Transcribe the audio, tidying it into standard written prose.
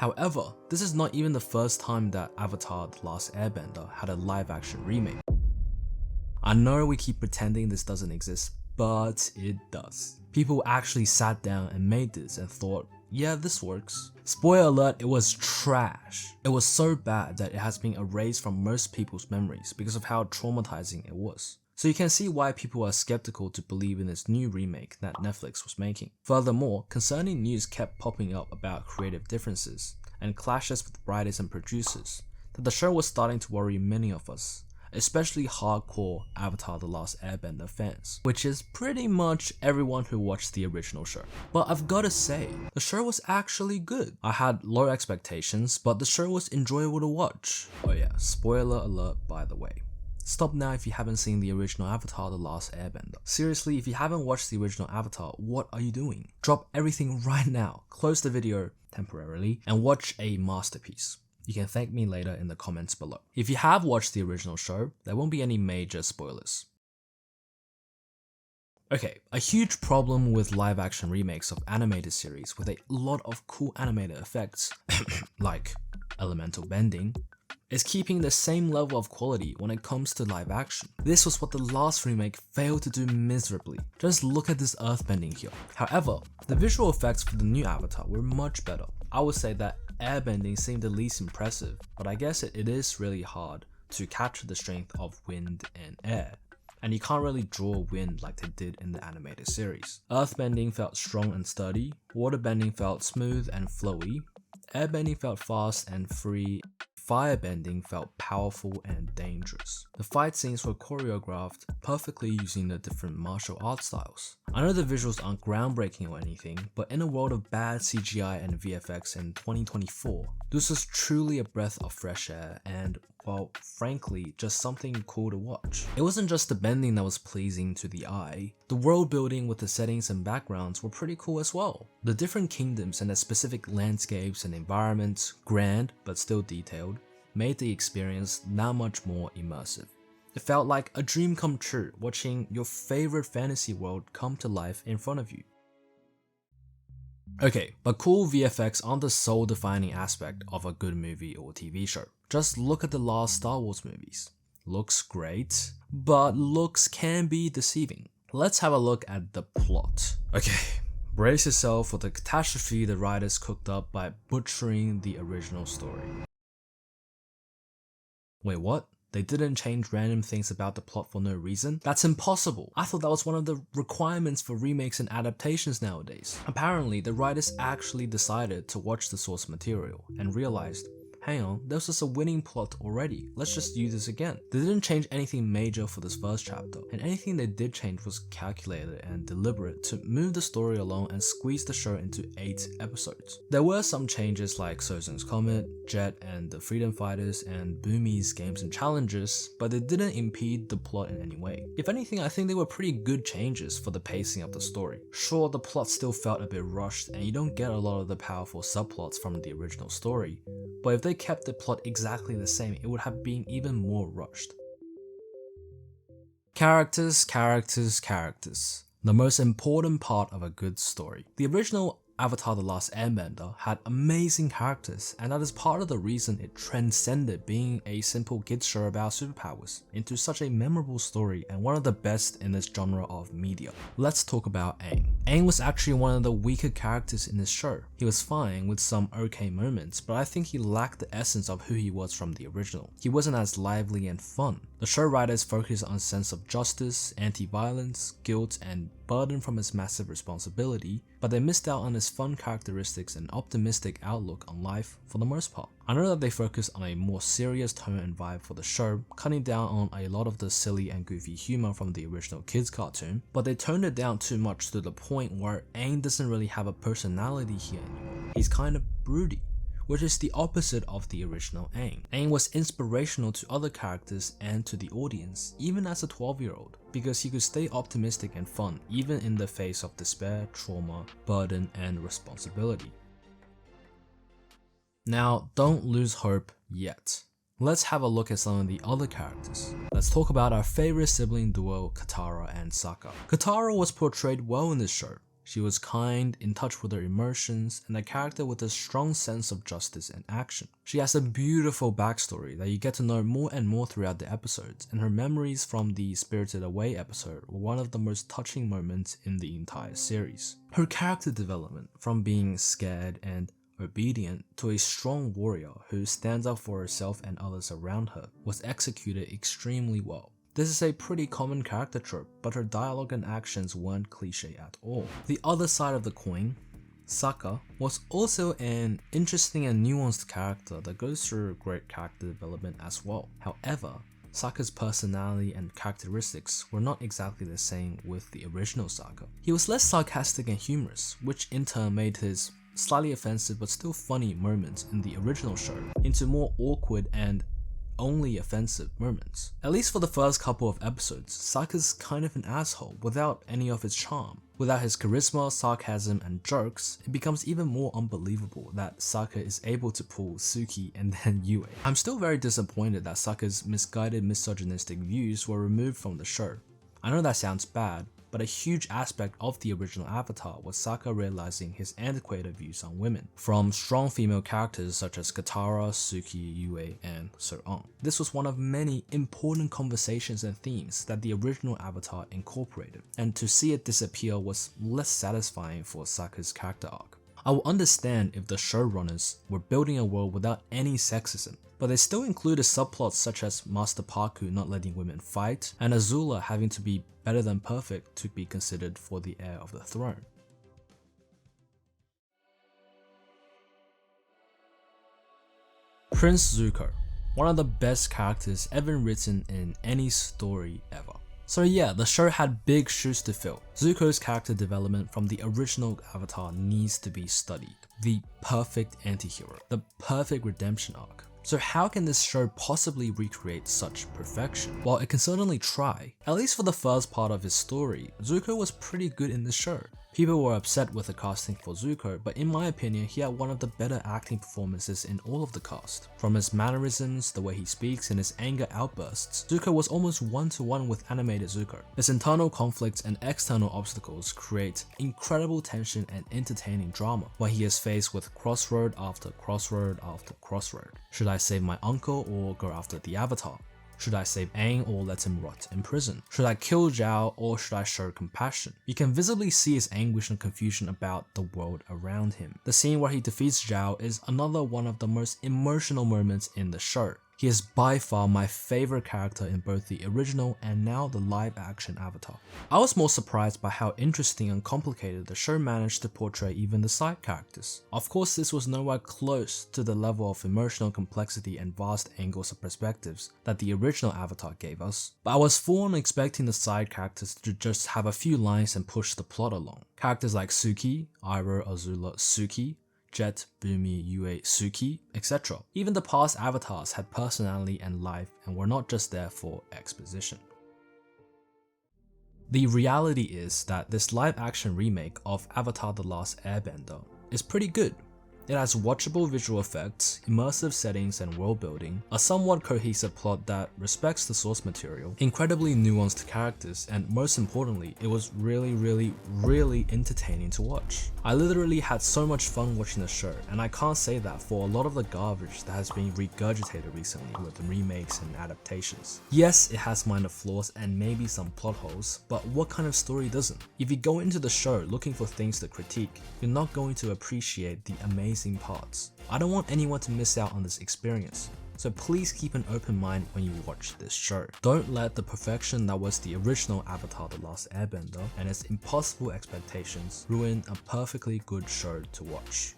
However, this is not even the first time that Avatar The Last Airbender had a live-action remake. I know we keep pretending this doesn't exist, but it does. People actually sat down and made this and thought, yeah, this works. Spoiler alert, it was trash. It was so bad that it has been erased from most people's memories because of how traumatizing it was. So you can see why people are skeptical to believe in this new remake that Netflix was making. Furthermore, concerning news kept popping up about creative differences and clashes with writers and producers, that the show was starting to worry many of us, especially hardcore Avatar The Last Airbender fans, which is pretty much everyone who watched the original show. But I've gotta say, the show was actually good. I had low expectations, but the show was enjoyable to watch. Oh yeah, spoiler alert by the way. Stop now if you haven't seen the original Avatar The Last Airbender. Seriously, if you haven't watched the original Avatar, what are you doing? Drop everything right now, close the video temporarily, and watch a masterpiece. You can thank me later in the comments below. If you have watched the original show, there won't be any major spoilers. Okay, a huge problem with live-action remakes of animated series with a lot of cool animated effects, like elemental bending, is keeping the same level of quality when it comes to live action. This was what the last remake failed to do miserably. Just look at this earthbending here. However, the visual effects for the new Avatar were much better. I would say that airbending seemed the least impressive, but I guess it is really hard to capture the strength of wind and air, and you can't really draw wind like they did in the animated series. Earthbending felt strong and sturdy, waterbending felt smooth and flowy, airbending felt fast and free, firebending felt powerful and dangerous. The fight scenes were choreographed perfectly using the different martial art styles. I know the visuals aren't groundbreaking or anything, but in a world of bad CGI and VFX in 2024, this was truly a breath of fresh air and, well, frankly, just something cool to watch. It wasn't just the bending that was pleasing to the eye, the world building with the settings and backgrounds were pretty cool as well. The different kingdoms and their specific landscapes and environments, grand but still detailed, made the experience that much more immersive. It felt like a dream come true watching your favorite fantasy world come to life in front of you. Okay, but cool VFX aren't the sole defining aspect of a good movie or TV show. Just look at the last Star Wars movies. Looks great, but looks can be deceiving. Let's have a look at the plot. Okay, brace yourself for the catastrophe the writers cooked up by butchering the original story. Wait, what? They didn't change random things about the plot for no reason? That's impossible. I thought that was one of the requirements for remakes and adaptations nowadays. Apparently, the writers actually decided to watch the source material and realized, hang on, this was a winning plot already, let's just use this again. They didn't change anything major for this first chapter, and anything they did change was calculated and deliberate to move the story along and squeeze the show into 8 episodes. There were some changes like Sozon's Comet, Jet and the Freedom Fighters, and Boomy's games and challenges, but they didn't impede the plot in any way. If anything, I think they were pretty good changes for the pacing of the story. Sure, the plot still felt a bit rushed and you don't get a lot of the powerful subplots from the original story, but if they kept the plot exactly the same, it would have been even more rushed. Characters, characters, characters. The most important part of a good story. The original Avatar The Last Airbender had amazing characters, and that is part of the reason it transcended being a simple kids show about superpowers into such a memorable story and one of the best in this genre of media. Let's talk about Aang. Aang was actually one of the weaker characters in this show. He was fine with some okay moments, but I think he lacked the essence of who he was from the original. He wasn't as lively and fun. The show writers focused on a sense of justice, anti-violence, guilt, and burden from his massive responsibility, but they missed out on his fun characteristics and optimistic outlook on life for the most part. I know that they focus on a more serious tone and vibe for the show, cutting down on a lot of the silly and goofy humor from the original kids cartoon, but they toned it down too much to the point where Aang doesn't really have a personality here anymore. He's kind of broody, which is the opposite of the original Aang. Aang was inspirational to other characters and to the audience, even as a 12-year-old, because he could stay optimistic and fun even in the face of despair, trauma, burden, and responsibility. Now, don't lose hope yet. Let's have a look at some of the other characters. Let's talk about our favorite sibling duo, Katara and Sokka. Katara was portrayed well in this show. She was kind, in touch with her emotions, and a character with a strong sense of justice and action. She has a beautiful backstory that you get to know more and more throughout the episodes, and her memories from the Spirited Away episode were one of the most touching moments in the entire series. Her character development, from being scared and obedient to a strong warrior who stands up for herself and others around her, was executed extremely well. This is a pretty common character trope, but her dialogue and actions weren't cliche at all. The other side of the coin, Sokka, was also an interesting and nuanced character that goes through great character development as well. However, Sokka's personality and characteristics were not exactly the same with the original Sokka. He was less sarcastic and humorous, which in turn made his slightly offensive but still funny moments in the original show into more awkward and only offensive moments. At least for the first couple of episodes, Sokka's kind of an asshole without any of his charm. Without his charisma, sarcasm, and jokes, it becomes even more unbelievable that Sokka is able to pull Suki and then Yue. I'm still very disappointed that Sokka's misguided misogynistic views were removed from the show. I know that sounds bad, but a huge aspect of the original Avatar was Sokka realizing his antiquated views on women, from strong female characters such as Katara, Suki, Yue, and so on. This was one of many important conversations and themes that the original Avatar incorporated, and to see it disappear was less satisfying for Sokka's character arc. I will understand if the showrunners were building a world without any sexism, but they still included subplots such as Master Paku not letting women fight, and Azula having to be better than perfect to be considered for the heir of the throne. Prince Zuko, one of the best characters ever written in any story ever. So yeah, the show had big shoes to fill. Zuko's character development from the original Avatar needs to be studied. The perfect anti-hero, the perfect redemption arc. So how can this show possibly recreate such perfection? Well, it can certainly try. At least for the first part of his story, Zuko was pretty good in the show. People were upset with the casting for Zuko, but in my opinion, he had one of the better acting performances in all of the cast. From his mannerisms, the way he speaks, and his anger outbursts, Zuko was almost one-to-one with animated Zuko. His internal conflicts and external obstacles create incredible tension and entertaining drama when he is faced with crossroad after crossroad after crossroad. Should I save my uncle or go after the Avatar? Should I save Aang or let him rot in prison? Should I kill Zhao or should I show compassion? You can visibly see his anguish and confusion about the world around him. The scene where he defeats Zhao is another one of the most emotional moments in the show. He is by far my favorite character in both the original and now the live-action Avatar. I was more surprised by how interesting and complicated the show managed to portray even the side characters. Of course, this was nowhere close to the level of emotional complexity and vast angles of perspectives that the original Avatar gave us, but I was full on expecting the side characters to just have a few lines and push the plot along. Characters like Suki, Iroh, Azula, Suki, Jet, Bumi, Yue, Suki, etc. Even the past avatars had personality and life and were not just there for exposition. The reality is that this live-action remake of Avatar: The Last Airbender is pretty good. It has watchable visual effects, immersive settings and world building, a somewhat cohesive plot that respects the source material, incredibly nuanced characters, and most importantly, it was really entertaining to watch. I literally had so much fun watching the show, and I can't say that for a lot of the garbage that has been regurgitated recently with the remakes and adaptations. Yes, it has minor flaws and maybe some plot holes, but what kind of story doesn't? If you go into the show looking for things to critique, you're not going to appreciate the amazing parts. I don't want anyone to miss out on this experience, so please keep an open mind when you watch this show. Don't let the perfection that was the original Avatar: The Last Airbender and its impossible expectations ruin a perfectly good show to watch.